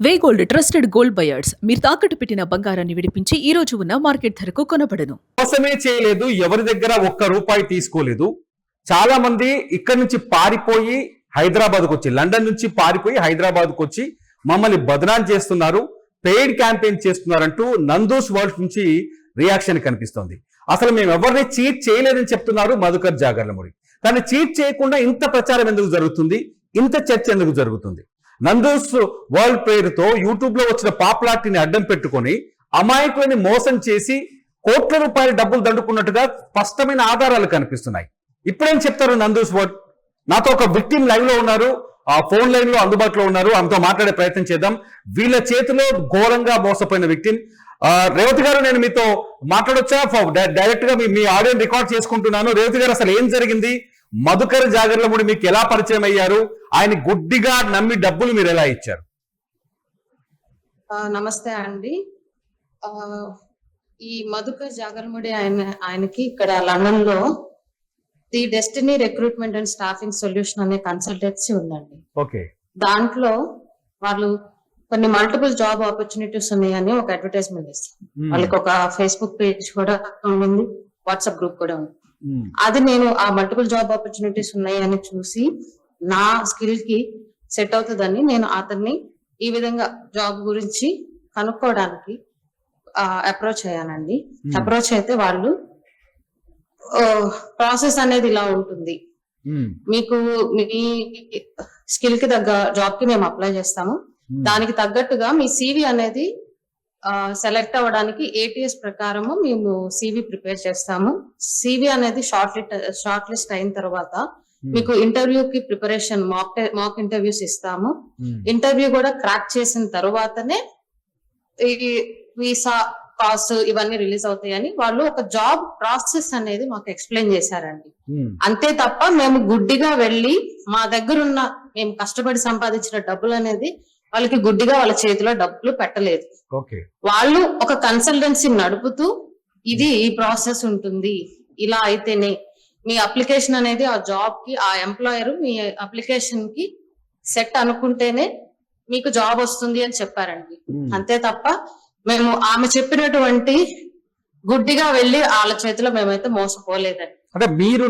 వే gold trusted gold buyers మీరు తాకట్టు పెట్టిన బంగారాన్ని విడిపించి ఈ రోజు ఉన్న మార్కెట్ ధరకు కొనబడను. మోసమే చేయలేదు, ఎవరి దగ్గర ఒక్క రూపాయి తీసుకోలేదు. చాలా మంది ఇక్కడి నుంచి పారిపోయి హైదరాబాద్కు వచ్చి, లండన్ నుంచి పారిపోయి హైదరాబాద్కు వచ్చి మమ్మల్ని బదనాం చేస్తున్నారు, పెయిడ్ క్యాంపెయిన్ చేస్తున్నారంటూ నందూస్ వరల్డ్ నుంచి రియాక్షన్ కనిపిస్తోంది. అసలు మేము ఎవరిని చీట్ చేయలేదని చెప్తున్నారు మధుకర్ జాగర్లమూడి. కానీ చీట్ చేయకుండా ఇంత ప్రచారం ఎందుకు జరుగుతుంది, ఇంత చర్చ ఎందుకు జరుగుతుంది? నందూస్ వరల్డ్ పేరుతో యూట్యూబ్ లో వచ్చిన పాపులారిటీని అడ్డం పెట్టుకొని అమాయకులని మోసం చేసి కోట్ల రూపాయల డబ్బులు దండుకున్నట్టుగా స్పష్టమైన ఆధారాలు కనిపిస్తున్నాయి. ఇప్పుడేం చెప్తారు నందూస్ వరల్డ్? నాతో ఒక విక్టిమ్ లైవ్ లో ఉన్నారు, ఆ ఫోన్ లైన్ లో అందుబాటులో ఉన్నారు, ఆమెతో మాట్లాడే ప్రయత్నం చేద్దాం. వీళ్ళ చేతిలో ఘోరంగా మోసపోయిన విక్టిమ్ రేవతి గారు, నేను మీతో మాట్లాడొచ్చా? డైరెక్ట్ గా మీ ఆడియో రికార్డ్ చేసుకుంటున్నాను. రేవతి గారు, అసలు ఏం జరిగింది? మధుకర్ జాగర్లమూడి మీకు ఎలా పరిచయం అయ్యారు? ఆయన గుడ్డిగా నమ్మి డబ్బులు మీరు ఎలా ఇచ్చారు? నమస్తే అండి. ఈ మధుకర్ జాగర్లమూడి ఆయనకి ఇక్కడ లండన్ లో the destiny recruitment and staffing solution అనే కన్సల్టెన్సీ ఉందండి. ఓకే. దాంట్లో వాళ్ళు కొన్ని మల్టిపుల్ జాబ్ ఆపర్చునిటీస్ ఉన్నాయని ఒక అడ్వర్టైజ్మెంట్ ఇస్తారు. వాళ్ళకి ఒక ఫేస్బుక్ పేజ్ కూడా ఉంది, వాట్సాప్ గ్రూప్ కూడా ఉంది. అది నేను ఆ మల్టిపుల్ జాబ్ ఆపర్చునిటీస్ ఉన్నాయని చూసి నా స్కిల్ కి సెట్ అవుతుందని నేను అతన్ని ఈ విధంగా జాబ్ గురించి కనుక్కోవడానికి అప్రోచ్ అయ్యానండి. అప్రోచ్ అయితే వాళ్ళు ప్రాసెస్ అనేది ఇలా ఉంటుంది, మీకు మీ స్కిల్ కి తగ్గ జాబ్ కి మేము అప్లై చేస్తాము, దానికి తగ్గట్టుగా మీ సివి అనేది సెలెక్ట్ అవ్వడానికి ఏటీఎస్ ప్రకారము మేము సివి ప్రిపేర్ చేస్తాము. సివి అనేది షార్ట్ లిస్ట్ అయిన తర్వాత మీకు ఇంటర్వ్యూకి ప్రిపరేషన్ మాక్ ఇంటర్వ్యూస్ ఇస్తాము. ఇంటర్వ్యూ కూడా క్రాక్ చేసిన తర్వాతనే ఈ వీసా కాస్ట్ ఇవన్నీ రిలీజ్ అవుతాయని వాళ్ళు ఒక జాబ్ ప్రాసెస్ అనేది మాకు ఎక్స్ప్లెయిన్ చేశారండి. అంతే తప్ప మేము గుడ్డిగా వెళ్ళి మా దగ్గరున్న మేము కష్టపడి సంపాదించిన డబ్బులు అనేది వాళ్ళకి గుడ్డిగా వాళ్ళ చేతిలో డబ్బులు పెట్టలేదు. వాళ్ళు ఒక కన్సల్టెన్సీ నడుపుతూ ఇది ఈ ప్రాసెస్ ఉంటుంది, ఇలా అయితేనే మీ అప్లికేషన్ అనేది ఆ జాబ్ కి ఆ ఎంప్లాయర్ మీ అప్లికేషన్ కి సెట్ అనుకుంటేనే మీకు జాబ్ వస్తుంది అని చెప్పారండి. అంతే తప్ప మేము ఆమె చెప్పినటువంటి గుడ్డిగా వెళ్ళి వాళ్ళ చేతిలో మేమైతే మోసపోలేదండి. అంటే మీరు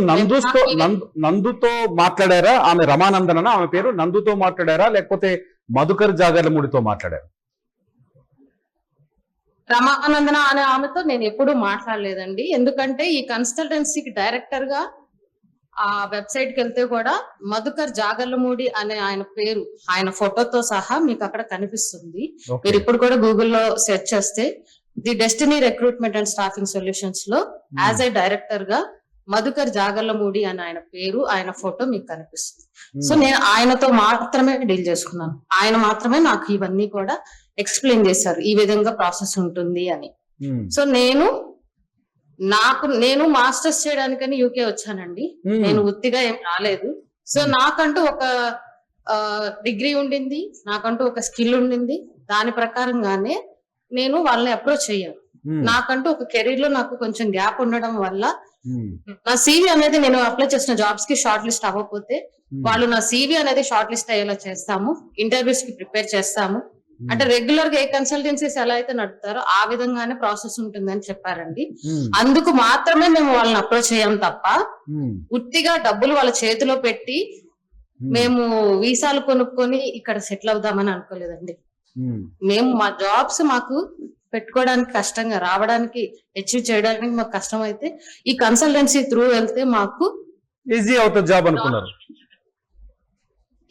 నందుతో మాట్లాడారా? ఆమె రమానందన ఆమె పేరు, నందుతో మాట్లాడారా లేకపోతే మధుకర్ జాగర్లమూడితో మాట్లాడారా? రమానందన అనే ఆమెతో నేను ఎప్పుడూ మాట్లాడలేదండి. ఎందుకంటే ఈ కన్సల్టెన్సీకి డైరెక్టర్ గా ఆ వెబ్సైట్ కి వెళ్తే కూడా మధుకర్ జాగర్లమూడి అనే ఆయన పేరు, ఆయన ఫోటోతో సహా మీకు అక్కడ కనిపిస్తుంది. మీరు ఇప్పుడు కూడా గూగుల్లో సెర్చ్ చేస్తే the destiny recruitment and staffing solutions లో యాజ్ ఏ డైరెక్టర్ గా మధుకర్ జాగర్లమూడి అని ఆయన పేరు, ఆయన ఫోటో మీకు కనిపిస్తుంది. సో నేను ఆయనతో మాత్రమే డీల్ చేసుకున్నాను. ఆయన మాత్రమే నాకు ఇవన్నీ కూడా ఎక్స్ప్లెయిన్ చేశారు, ఈ విధంగా ప్రాసెస్ ఉంటుంది అని. సో నేను మాస్టర్స్ చేయడానికని యూకే వచ్చానండి. నేను ఉత్తిగా ఏం రాలేదు. సో నాకంటూ ఒక డిగ్రీ ఉండింది, నాకంటూ ఒక స్కిల్ ఉండింది. దాని ప్రకారంగానే నేను వాళ్ళని అప్రోచ్ అయ్యాను. నాకంటూ ఒక కెరీర్ లో నాకు కొంచెం గ్యాప్ ఉండడం వల్ల నా సివి అనేది నేను అప్లై చేసిన జాబ్స్ కి షార్ట్ లిస్ట్ అవ్వకపోతే వాళ్ళు నా సివి అనేది షార్ట్ లిస్ట్ అయ్యేలా చేస్తాము, ఇంటర్వ్యూస్ కి ప్రిపేర్ చేస్తాము. అంటే రెగ్యులర్ గా ఏ కన్సల్టెన్సీస్ ఎలా అయితే నడుపుతారో ఆ విధంగానే ప్రాసెస్ ఉంటుందని చెప్పారండి. అందుకు మాత్రమే మేము వాళ్ళని అప్రోచ్ అయ్యాం తప్ప ఉత్తిగా డబ్బులు వాళ్ళ చేతిలో పెట్టి మేము వీసాలు కొనుక్కొని ఇక్కడ సెటిల్ అవుదామని అనుకోలేదండి. మేము మా జాబ్స్ మాకు పెట్టుకోవడానికి కష్టంగా, రావడానికి అచీవ్ చేయడానికి మాకు కష్టం అయితే ఈ కన్సల్టెన్సీ త్రూ వెళ్తే మాకు ఈజీ అవుతుంది జాబ్ అనుకున్నారు.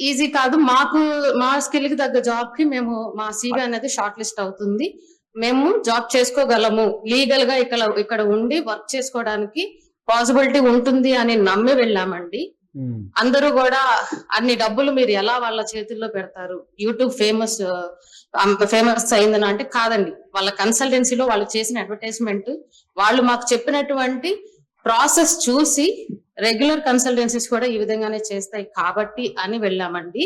ఈజీ కాదు, మాకు మా స్కిల్ కి తగ్గ జాబ్ కి మేము మా సివి అనేది షార్ట్ లిస్ట్ అవుతుంది, మేము జాబ్ చేసుకోగలము, లీగల్ గా ఇక్కడ ఉండి వర్క్ చేసుకోవడానికి పాసిబిలిటీ ఉంటుంది అని నమ్మి వెళ్ళామండి. అందరూ కూడా అన్ని డబ్బులు మీరు ఎలా వాళ్ళ చేతుల్లో పెడతారు, యూట్యూబ్ ఫేమస్ అయిందని అంటే కాదండి. వాళ్ళ కన్సల్టెన్సీలో వాళ్ళు చేసిన అడ్వర్టైజ్మెంట్, వాళ్ళు మాకు చెప్పినటువంటి ప్రాసెస్ చూసి రెగ్యులర్ కన్సల్టెన్సీస్ కూడా ఈ విధంగానే చేస్తాయి కాబట్టి అని వెళ్ళామండి.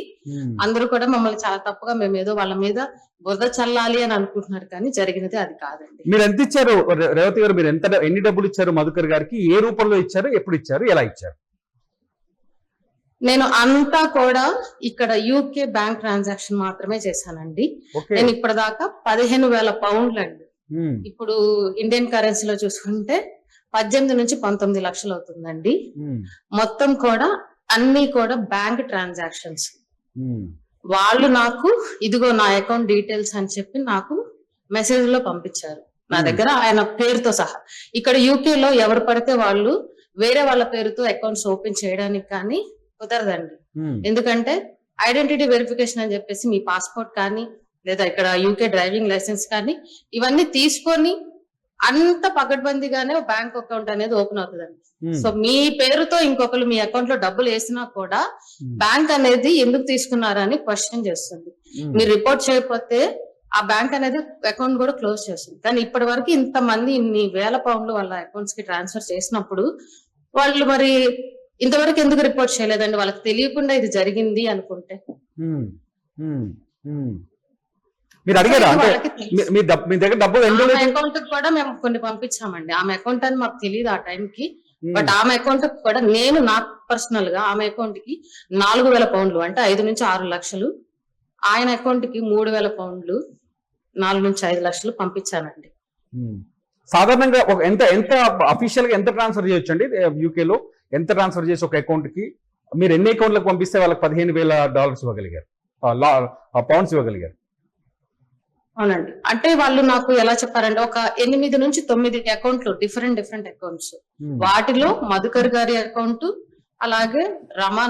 అందరూ కూడా మమ్మల్ని చాలా తప్పుగా మేము ఏదో వాళ్ళ మీద బురద చల్లాలి అని అనుకుంటున్నారు, కానీ జరిగినది అది కాదండి. మీరు ఎంత ఇచ్చారు రేవతి గారు? మీరు ఎన్ని డబ్బులు ఇచ్చారు మధుకర్ గారికి? ఏ రూపంలో ఇచ్చారు, ఎప్పుడు ఇచ్చారు, ఎలా ఇచ్చారు? నేను అంతా కూడా ఇక్కడ యూకే బ్యాంక్ ట్రాన్సాక్షన్ మాత్రమే చేశానండి. ఓకే. నేను ఇప్పటిదాకా 15,000 పౌండ్లు అండి. ఇప్పుడు ఇండియన్ కరెన్సీలో చూసుకుంటే 18 నుంచి 19 లక్షలు అవుతుందండి. మొత్తం కూడా అన్ని కూడా బ్యాంక్ ట్రాన్సాక్షన్స్. వాళ్ళు నాకు ఇదిగో నా అకౌంట్ డీటెయిల్స్ అని చెప్పి నాకు మెసేజ్ లో పంపించారు నా దగ్గర ఆయన పేరుతో సహా. ఇక్కడ యూకే లో ఎవరు పడితే వాళ్ళు వేరే వాళ్ళ పేరుతో అకౌంట్స్ ఓపెన్ చేయడానికి కానీ కుదరదండి. ఎందుకంటే ఐడెంటిటీ వెరిఫికేషన్ అని చెప్పేసి మీ పాస్పోర్ట్ కానీ లేదా ఇక్కడ యూకే డ్రైవింగ్ లైసెన్స్ కానీ ఇవన్నీ తీసుకొని అంత పకడ్బందీగానే బ్యాంక్ అకౌంట్ అనేది ఓపెన్ అవుతుందండి. సో మీ పేరుతో ఇంకొకరు మీ అకౌంట్ లో డబ్బులు వేసినా కూడా బ్యాంక్ అనేది ఎందుకు తీసుకున్నారని క్వశ్చన్ చేస్తుంది. మీరు రిపోర్ట్ చేయకపోతే ఆ బ్యాంక్ అనేది అకౌంట్ కూడా క్లోజ్ చేస్తుంది. కానీ ఇప్పటి వరకు ఇంతమంది ఇన్ని వేల పౌండ్లు వాళ్ళ అకౌంట్స్ కి ట్రాన్స్ఫర్ చేసినప్పుడు వాళ్ళు మరి ఇంతవరకు ఎందుకు రిపోర్ట్ చేయలేదండి? వాళ్ళకి తెలియకుండా ఇది జరిగింది అనుకుంటే మీరు అడిగారా? అంటే మీ దగ్గర డబ్బులు అకౌంట్ కూడా మేము కొన్ని పంపించామండి. ఆమె అకౌంట్ అని మాకు తెలియదు ఆ టైంకి. బట్ ఆమె అకౌంట్ కూడా నేను నాకు పర్సనల్ గా ఆమె అకౌంట్ కి 4,000 పౌండ్లు అంటే 5 నుంచి 6 లక్షలు, ఆయన అకౌంట్ కి 3,000 పౌండ్లు 4 నుంచి 5 లక్షలు పంపించానండి. సాధారణంగా ఎంత అఫీషియల్ గా ఎంత ట్రాన్స్ఫర్ చేయొచ్చు అండి యూకే లో? ఎంత ట్రాన్స్ఫర్ చేసి ఒక అకౌంట్ కి మీరు ఎన్ని అకౌంట్లకు పంపిస్తే వాళ్ళకి $15,000 ఇవ్వగలిగారు, పౌండ్స్ ఇవ్వగలిగారు? అవునండి. అంటే వాళ్ళు నాకు ఎలా చెప్పారంటే ఒక 8 నుంచి 9 అకౌంట్లు డిఫరెంట్ అకౌంట్స్. వాటిలో మధుకర్ గారి అకౌంట్ అలాగే రమా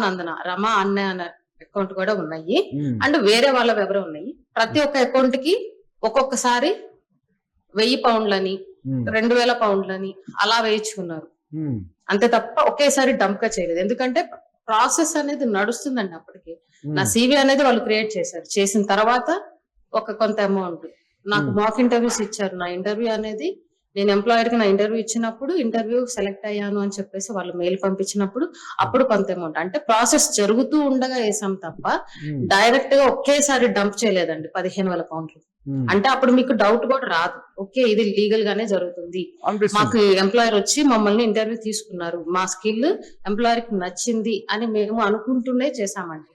అన్నయ్య అనే అకౌంట్ కూడా ఉన్నాయి. అండ్ వేరే వాళ్ళ ఎవరో ఉన్నాయి. ప్రతి ఒక్క అకౌంట్ కి ఒక్కొక్కసారి 1,000 పౌండ్లని 2,000 పౌండ్లని అలా వేయించుకున్నారు. అంతే తప్ప ఒకేసారి డంప్ గా చేయలేదు. ఎందుకంటే ప్రాసెస్ అనేది నడుస్తుందండి. అప్పటికి నా CV అనేది వాళ్ళు క్రియేట్ చేశారు. చేసిన తర్వాత ఒక కొంత అమౌంట్ నాకు మాక్ ఇంటర్వ్యూస్ ఇచ్చారు. నా ఇంటర్వ్యూ అనేది నేను ఎంప్లాయర్ కి నా ఇంటర్వ్యూ ఇచ్చినప్పుడు ఇంటర్వ్యూ సెలెక్ట్ అయ్యాను అని చెప్పేసి వాళ్ళు మెయిల్ పంపించినప్పుడు అప్పుడు కొంత అమౌంట్ అంటే ప్రాసెస్ జరుగుతూ ఉండగా వేసాం తప్ప డైరెక్ట్ గా ఒకేసారి డంప్ చేయలేదండి 15,000 పౌండ్లు. అంటే అప్పుడు మీకు డౌట్ కూడా రాదు, ఓకే ఇది లీగల్ గానే జరుగుతుంది. మాకు ఎంప్లాయర్ వచ్చి మమ్మల్ని ఇంటర్వ్యూ తీసుకున్నారు, మా స్కిల్ ఎంప్లాయర్ కి నచ్చింది అని మేము అనుకుంటూనే చేశామండి.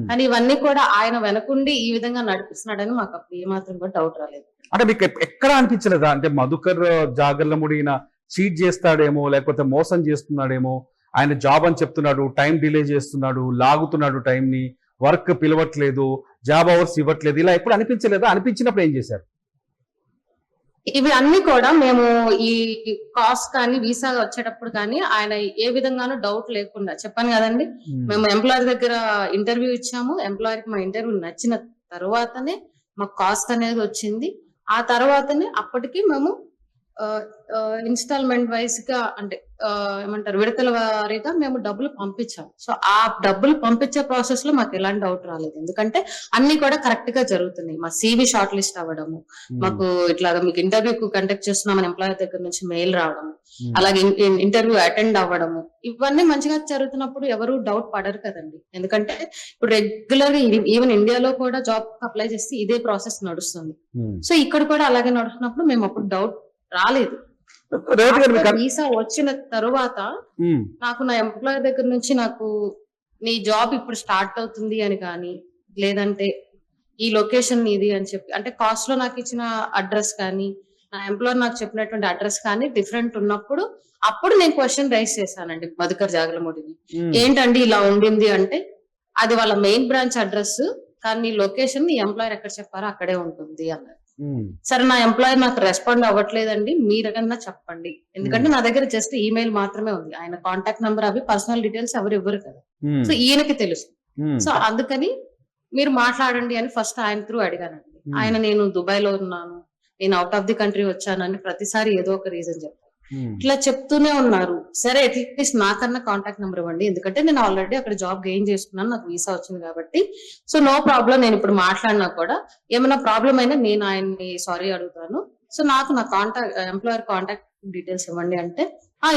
కానీ ఇవన్నీ కూడా ఆయన వెనకుండి ఈ విధంగా నడిపిస్తున్నాడని మాకు అప్పుడు ఏమాత్రం కూడా డౌట్ రాలేదు. అంటే మీకు ఎక్కడ అనిపించలేదా అంటే మధుకర్ జాగర్లమూడి చీట్ చేస్తాడేమో, లేకపోతే మోసం చేస్తున్నాడేమో, ఆయన జాబ్ అని చెప్తున్నాడు, టైం డిలే చేస్తున్నాడు, లాగుతున్నాడు టైం ని, వర్క్ పిలవట్లేదు, జాబ్ అవర్స్ ఇవ్వట్లేదు, ఇలా ఎప్పుడు అనిపించలేదా? అనిపించినప్పుడు ఏం చేశారు? ఇవి అన్ని కూడా మేము ఈ కాస్ట్ కానీ వీసా వచ్చేటప్పుడు కానీ ఆయన ఏ విధంగానూ డౌట్ లేకుండా చెప్పాను కదండి. మేము ఎంప్లాయర్ దగ్గర ఇంటర్వ్యూ ఇచ్చాము. ఎంప్లాయర్ కి మా ఇంటర్వ్యూ నచ్చిన తర్వాతనే మాకు కాస్ట్ అనేది వచ్చింది. ఆ తర్వాతనే అప్పటికి మేము ఇన్స్టాల్మెంట్ వైజ్ గా అంటే ఏమంటారు విడతల వారీగా మేము డబ్బులు పంపించాం. సో ఆ డబ్బులు పంపించే ప్రాసెస్ లో మాకు ఎలాంటి డౌట్ రాలేదు. ఎందుకంటే అన్ని కూడా కరెక్ట్ గా జరుగుతున్నాయి. మా CV షార్ట్ లిస్ట్ అవ్వడము, మాకు ఇట్లాగా మీకు ఇంటర్వ్యూ కండక్ట్ చేస్తున్నామని ఎంప్లాయర్ దగ్గర నుంచి మెయిల్ రావడము, అలాగే ఇంటర్వ్యూ అటెండ్ అవ్వడము, ఇవన్నీ మంచిగా జరుగుతున్నప్పుడు ఎవరు డౌట్ పడరు కదండి. ఎందుకంటే ఇప్పుడు రెగ్యులర్ ఈవెన్ ఇండియాలో కూడా జాబ్ అప్లై చేస్తే ఇదే ప్రాసెస్ నడుస్తుంది. సో ఇక్కడ కూడా అలాగే నడుస్తున్నప్పుడు మేము అప్పుడు డౌట్ రాలేదు. వీసా వచ్చిన తరువాత నాకు నా ఎంప్లాయర్ దగ్గర నుంచి నాకు నీ జాబ్ ఇప్పుడు స్టార్ట్ అవుతుంది అని కానీ, లేదంటే ఈ లొకేషన్ ఇది అని చెప్పి అంటే కాస్ట్ లో నాకు ఇచ్చిన అడ్రస్ కానీ నా ఎంప్లాయర్ నాకు చెప్పినటువంటి అడ్రస్ కానీ డిఫరెంట్ ఉన్నప్పుడు అప్పుడు నేను క్వశ్చన్ రైజ్ చేశానండి మధుకర్ జాగర్లమూడిని. ఏంటండి ఇలా ఉండింది అంటే అది వాళ్ళ మెయిన్ బ్రాంచ్ అడ్రస్, కానీ లొకేషన్ నీ ఎంప్లాయర్ ఎక్కడ చెప్పారో అక్కడే ఉంటుంది అన్నారు. సరే నా ఎంప్లాయర్ నాకు రెస్పాండ్ అవ్వట్లేదండి, మీరన్నా చెప్పండి. ఎందుకంటే నా దగ్గర జస్ట్ ఈమెయిల్ మాత్రమే ఉంది, ఆయన కాంటాక్ట్ నెంబర్ అవి పర్సనల్ డీటెయిల్స్ ఎవరు ఇవ్వరు కదా. సో ఈయనకి తెలుసు. సో అందుకని మీరు మాట్లాడండి అని ఫస్ట్ ఆయన త్రూ అడిగానండి. ఆయన నేను దుబాయ్ లో ఉన్నాను, నేను అవుట్ ఆఫ్ ది కంట్రీ వచ్చానని ప్రతిసారి ఏదో ఒక రీజన్ చెప్తాను. ఇట్లా చెప్తూనే ఉన్నారు. సరే అట్లీస్ట్ నాకన్నా కాంటాక్ట్ నెంబర్ ఇవ్వండి, ఎందుకంటే నేను ఆల్రెడీ అక్కడ జాబ్ గెయిన్ చేసుకున్నాను, నాకు వీసా వచ్చింది కాబట్టి. సో నో ప్రాబ్లం, నేను ఇప్పుడు మాట్లాడినా కూడా ఏమైనా ప్రాబ్లం అయినా నేను ఆయన్ని సారీ అడుగుతాను. సో నాకు నా ఎంప్లాయర్ కాంటాక్ట్ డీటెయిల్స్ ఇవ్వండి అంటే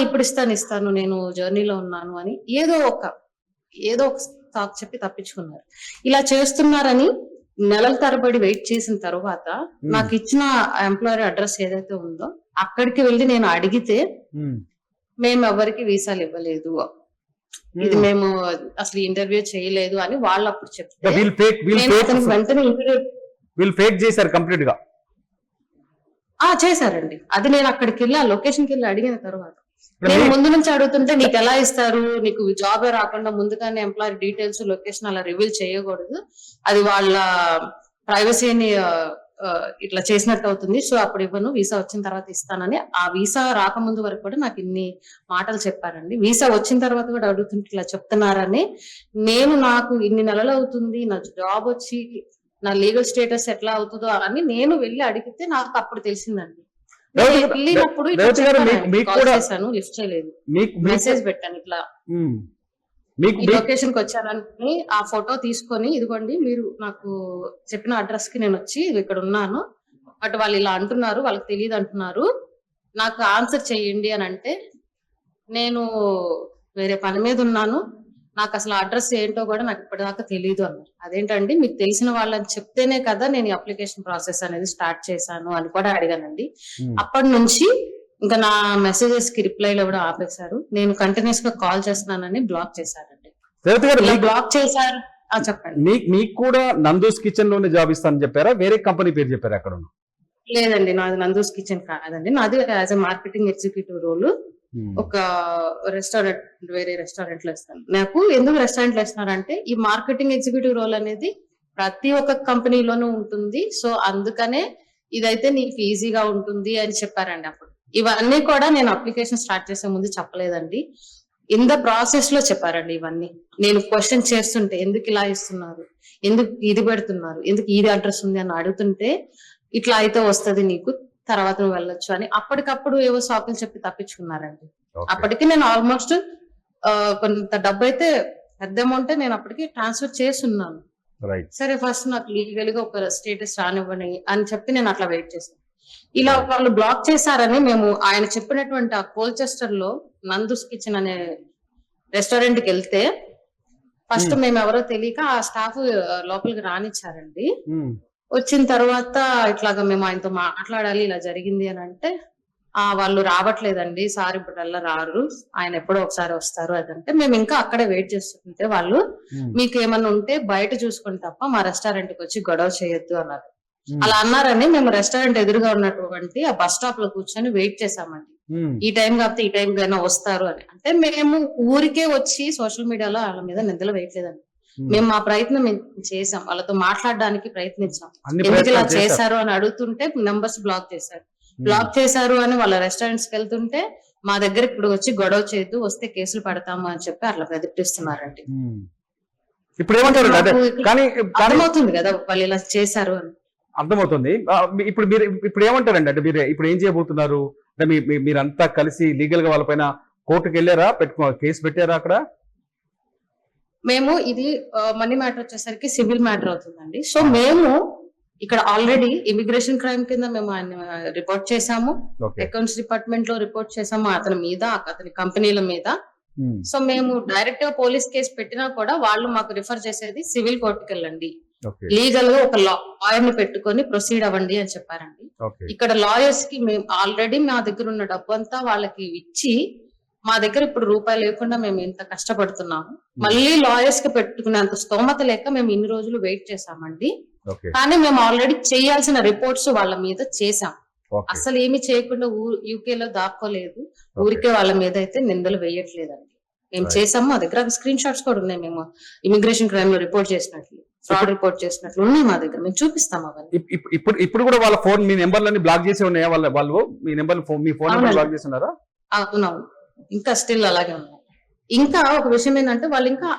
ఇప్పుడు ఇస్తాను నేను జర్నీలో ఉన్నాను అని ఏదో ఒక టాక్ చెప్పి తప్పించుకున్నారు. ఇలా చేస్తున్నారని నెలల తరబడి వెయిట్ చేసిన తర్వాత నాకు ఇచ్చిన ఎంప్లాయర్ అడ్రస్ ఏదైతే ఉందో అక్కడికి వెళ్ళి నేను అడిగితే మేము ఎవరికి వీసాలు ఇవ్వలేదు, ఇది మేము అసలు ఇంటర్వ్యూ చేయలేదు అని వాళ్ళు అప్పుడు చెప్తే వీళ్ళు అతనికి వెంటనే ఫేక్ చేశారు కంప్లీట్ గా. చేశారండి. అది నేను అక్కడికి వెళ్ళి ఆ లొకేషన్కి వెళ్ళి అడిగిన తర్వాత నేను ముందు నుంచి అడుగుతుంటే నీకు ఎలా ఇస్తారు, నీకు జాబ్ రాకుండా ముందుగానే ఎంప్లాయర్ డీటెయిల్స్ లొకేషన్ అలా రివీల్ చేయకూడదు, అది వాళ్ళ ప్రైవసీని ఇట్లా చేసినట్టు అవుతుంది, సో అప్పుడు ఇవ్వను, వీసా వచ్చిన తర్వాత ఇస్తానని. ఆ వీసా రాకముందు వరకు కూడా నాకు ఇన్ని మాటలు చెప్పారండి. వీసా వచ్చిన తర్వాత కూడా అడుగుతుంటే ఇట్లా చెప్తున్నారని, నాకు ఇన్ని నెలలు అవుతుంది నా జాబ్ వచ్చి నా లీగల్ స్టేటస్ ఎట్లా అవుతుందో అని నేను వెళ్ళి అడిగితే నాకు అప్పుడు తెలిసిందండి. వెళ్ళినప్పుడు చేశాను, లిఫ్ట్ చేయలేదు, మెసేజ్ పెట్టాను ఇట్లా లొకేషన్ కి వచ్చానని. ఆ ఫోటో తీసుకొని ఇదిగోండి మీరు నాకు చెప్పిన అడ్రస్ కి నేను వచ్చి ఇక్కడ ఉన్నాను, బట్ వాళ్ళు ఇలా అంటున్నారు, వాళ్ళకి తెలియదు అంటున్నారు, నాకు ఆన్సర్ చెయ్యండి అని అంటే నేను వేరే పని మీద ఉన్నాను, నాకు అసలు అడ్రస్ ఏంటో కూడా నాకు ఇప్పటిదాకా తెలియదు అన్నారు. అదేంటండి మీకు తెలిసిన వాళ్ళని చెప్తేనే కదా నేను అప్లికేషన్ ప్రాసెస్ అనేది స్టార్ట్ చేశాను అని కూడా అడిగానండి. అప్పటి నుంచి ఇంకా నా మెసేజెస్ కి రిప్లైలు కూడా ఆపేశారు. నేను కంటిన్యూస్ గా కాల్ చేస్తున్నానని బ్లాక్ చేశారండి. బ్లాక్ చేశారు. చెప్పండి. మీకు కూడా నందూస్ కిచెన్ లోనే జాబ్ ఇస్తానని చెప్పారా, వేరే కంపెనీ పేరు చెప్పారా అక్కడ? లేదండి, నాది నందూస్ కిచెన్ కాదండి, నాది as a marketing executive role. ఒక రెస్టారెంట్, వేరే రెస్టారెంట్ లో ఇస్తాను. నాకు ఎందుకు రెస్టారెంట్ లో ఇస్తున్నారంటే ఈ మార్కెటింగ్ ఎగ్జిక్యూటివ్ రోల్ అనేది ప్రతి ఒక్క కంపెనీలోనూ ఉంటుంది, సో అందుకనే ఇదైతే నీకు ఈజీగా ఉంటుంది అని చెప్పారండి. అప్పుడు ఇవన్నీ కూడా నేను అప్లికేషన్ స్టార్ట్ చేసే ముందు చెప్పలేదండి, ఇన్ ద ప్రాసెస్ లో చెప్పారండి ఇవన్నీ. నేను క్వశ్చన్ చేస్తుంటే ఎందుకు ఇలా ఇస్తున్నారు, ఎందుకు ఇది పెడుతున్నారు, ఎందుకు ఇది అడ్రస్ ఉంది అని అడుగుతుంటే ఇట్లా అయితే వస్తుంది నీకు, తర్వాత నువ్వు వెళ్ళొచ్చు అని అప్పటికప్పుడు ఏవో సాకులు చెప్పి తప్పించుకున్నారండి. అప్పటికి నేను ఆల్మోస్ట్ కొంత డబ్బు అయితే పెద్ద అమౌంట్ నేను అప్పటికి ట్రాన్స్ఫర్ చేస్తున్నాను. సరే ఫస్ట్ నాకు లీగల్ గా ఒక స్టేటస్ రానివ్వని అని చెప్పి నేను అట్లా వెయిట్ చేశాను. ఇలా వాళ్ళు బ్లాక్ చేశారని మేము ఆయన చెప్పినటువంటి ఆ కోల్చెస్టర్ లో నందూస్ కిచెన్ అనే రెస్టారెంట్ కి వెళ్తే ఫస్ట్ మేము ఎవరో తెలియక ఆ స్టాఫ్ లోపలికి రానిచ్చారండి. వచ్చిన తర్వాత ఇట్లాగా మేము ఆయనతో మాట్లాడాలి, ఇలా జరిగింది అని అంటే వాళ్ళు రావట్లేదండి సార్, ఇప్పుడు రారు, ఆయన ఎప్పుడో ఒకసారి వస్తారు అదంటే మేము ఇంకా అక్కడే వెయిట్ చేస్తుంటే వాళ్ళు మీకు ఏమన్నా ఉంటే బయట చూసుకుని తప్ప మా రెస్టారెంట్ కి వచ్చి గొడవ చేయొద్దు అన్నారు. అలా అన్నారని మేము రెస్టారెంట్ ఎదురుగా ఉన్నటువంటి ఆ బస్ స్టాప్ లో కూర్చొని వెయిట్ చేసామండి. ఈ టైం కాకపోతే ఈ టైం కైనా వస్తారు అని. అంటే మేము ఊరికే వచ్చి సోషల్ మీడియాలో వాళ్ళ మీద నిందలు వేయట్లేదండి, మేము మా ప్రయత్నం చేసాం, వాళ్ళతో మాట్లాడడానికి ప్రయత్నించాం. ఎందుకు ఇలా చేశారు అని అడుగుతుంటే నెంబర్స్ బ్లాక్ చేశారు. బ్లాక్ చేశారు అని వాళ్ళ రెస్టారెంట్స్ కి వెళ్తుంటే మా దగ్గర ఇప్పుడు వచ్చి గొడవ చేయొద్దు, వస్తే కేసులు పెడతాము అని చెప్పి అట్లా బెదిరిస్తున్నారండి. ఇప్పుడు ఏమంటారు? అర్థమవుతుంది కదా వాళ్ళు ఇలా చేశారు అని. అర్థమవుతుంది. ఇప్పుడు మీరు ఇప్పుడు ఏమంటారండి? అంటే మీరు ఇప్పుడు ఏం చేయబోతున్నారు? అంటే మీరంతా కలిసి లీగల్ గా వాళ్ళపైన కోర్టుకు వెళ్ళారా, కేసు పెట్టారా అక్కడ? మేము ఇది మనీ మ్యాటర్ వచ్చేసరికి సివిల్ మ్యాటర్ అవుతుందండి. సో మేము ఇక్కడ ఆల్రెడీ ఇమిగ్రేషన్ క్రైమ్ కింద మేము ఆయన రిపోర్ట్ చేసాము, అకౌంట్స్ డిపార్ట్మెంట్ లో రిపోర్ట్ చేసాము అతని మీద, అతని కంపెనీల మీద. సో మేము డైరెక్ట్ గా పోలీస్ కేసు పెట్టినా కూడా వాళ్ళు మాకు రిఫర్ చేసేది సివిల్ కోర్టుకి వెళ్ళండి, లీగల్ గా ఒక లాయర్ ని పెట్టుకొని ప్రొసీడ్ అవ్వండి అని చెప్పారండి. ఇక్కడ లాయర్స్ కి మేము ఆల్రెడీ మా దగ్గర ఉన్న డబ్బు అంతా వాళ్ళకి ఇచ్చి, మా దగ్గర ఇప్పుడు రూపాయి లేకుండా మేము ఇంత కష్టపడుతున్నాము, మళ్ళీ లాయర్స్ కి పెట్టుకునేంత స్తోమత లేక మేము ఇన్ని రోజులు వెయిట్ చేసామండి. కానీ మేము ఆల్రెడీ చేయాల్సిన రిపోర్ట్స్ వాళ్ళ మీద చేసాం, అసలు ఏమి చేయకుండా యూకే లో దాక్కోలేదు, ఊరికే వాళ్ళ మీద అయితే నిందలు వేయట్లేదండి. మేము చేసాము, మా దగ్గర స్క్రీన్ షాట్స్ కూడా ఉన్నాయి, మేము ఇమిగ్రేషన్ క్రైమ్ లో రిపోర్ట్ చేసినట్లు, ఫ్రాడ్ రిపోర్ట్ చేసినట్లు ఉన్నాయి మా దగ్గర, మేము చూపిస్తాం అవన్నీ. ఇప్పుడు కూడా వాళ్ళ ఫోన్, మీ నెంబర్లన్నీ బ్లాక్ చేసి ఉన్నాయా? వాళ్ళు మీ నెంబర్, మీ ఫోన్ నెంబర్ బ్లాక్ చేసి ఉన్నారా? అవునవును, ఇంకా స్టిల్ అలాగే ఉన్నాయి. ఇంకా ఒక విషయం ఏంటంటే వాళ్ళు ఇంకా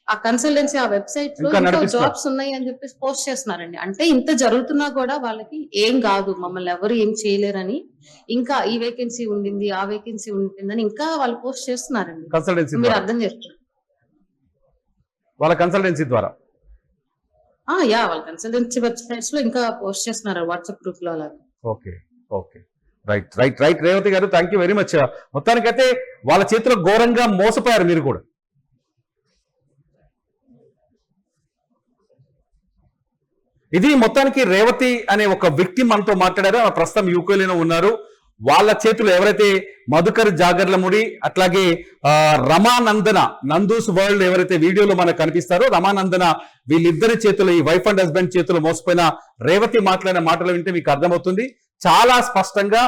ఆ కన్సల్టెన్సీ ఆ వెబ్సైట్ లో జాబ్స్ ఉన్నాయి అని చెప్పేసి పోస్ట్ చేస్తున్నారండి. అంటే ఇంత జరుగుతున్నా కూడా వాళ్ళకి ఏం కాదు, మమ్మల్ని ఎవరు ఏం చేయలేరని, ఇంకా ఈ వేకెన్సీ ఉండింది, ఆ వేకెన్సీ ఉంటుందని ఇంకా వాళ్ళు పోస్ట్ చేస్తున్నారండి. మీరు అర్థం చేసుకోండి, వాళ్ళ కన్సల్టెన్సీ ద్వారా. వాళ్ళ కన్సల్టెన్సీ వెబ్సైట్స్ లో ఇంకా పోస్ట్ చేస్తున్నారు, వాట్సాప్ గ్రూప్ లో అలాగే. Okay okay, right right right Revathi గారు, థ్యాంక్ యూ వెరీ మచ్. మొత్తానికైతే వాళ్ళ చేతిలో ఘోరంగా మోసపోయారు మీరు కూడా. ఇది మొత్తానికి రేవతి అనే ఒక వ్యక్తి మనతో మాట్లాడారు, ప్రస్తుతం యూకేలోనే ఉన్నారు. వాళ్ళ చేతులు ఎవరైతే మధుకర్ జాగర్లముడి అట్లాగే రమానందన నందూస్ వరల్డ్ ఎవరైతే వీడియోలో మనకు కనిపిస్తారో రమానందన వీళ్ళిద్దరి చేతులు ఈ వైఫ్ అండ్ హస్బెండ్ చేతులు మోసపోయిన రేవతి మాట్లాడిన మాటలు వింటే మీకు అర్థమవుతుంది. చాలా స్పష్టంగా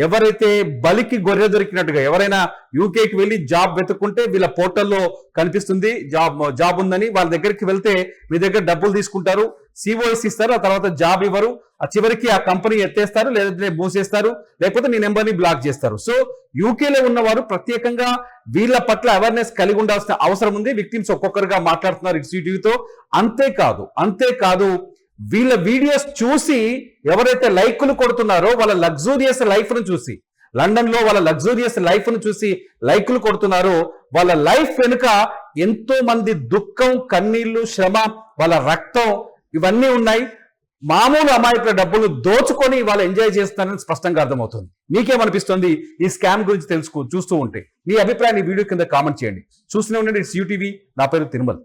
ఎవరైతే బలికి గొర్రె దొరికినట్టుగా ఎవరైనా యూకేకి వెళ్ళి జాబ్ వెతుక్కుంటే వీళ్ళ పోర్టల్లో కనిపిస్తుంది జాబ్ ఉందని. వాళ్ళ దగ్గరికి వెళ్తే మీ దగ్గర డబ్బులు తీసుకుంటారు, సిఓఎస్ ఇస్తారు, ఆ తర్వాత జాబ్ ఇవ్వరు, ఆ చివరికి ఆ కంపెనీ ఎత్తేస్తారు, లేదంటే మూసేస్తారు, లేకపోతే మీ నెంబర్ని బ్లాక్ చేస్తారు. సో యూకేలో ఉన్నవారు ప్రత్యేకంగా వీళ్ళ పట్ల అవేర్నెస్ కలిగి ఉండాల్సిన అవసరం ఉంది. విక్టిమ్స్ ఒక్కొక్కరుగా మాట్లాడుతున్నారు XCTVతో. అంతేకాదు వీళ్ళ వీడియోస్ చూసి ఎవరైతే లైకులు కొడుతున్నారో వాళ్ళ లగ్జూరియస్ లైఫ్ ను చూసి, లండన్ లో వాళ్ళ లగ్జూరియస్ లైఫ్ ను చూసి లైకులు కొడుతున్నారో వాళ్ళ లైఫ్ వెనుక ఎంతో మంది దుఃఖం, కన్నీళ్లు, శ్రమ, వాళ్ళ రక్తం ఇవన్నీ ఉన్నాయి. మామూలు అమాయకుల డబ్బులు దోచుకొని వాళ్ళు ఎంజాయ్ చేస్తారని స్పష్టంగా అర్థమవుతుంది. మీకేమనిపిస్తుంది ఈ స్కామ్ గురించి చూస్తూ ఉంటే? మీ అభిప్రాయాన్ని వీడియో కింద కామెంట్ చేయండి. చూస్తూనే ఉండండి UTV. నా పేరు తిరుమల్.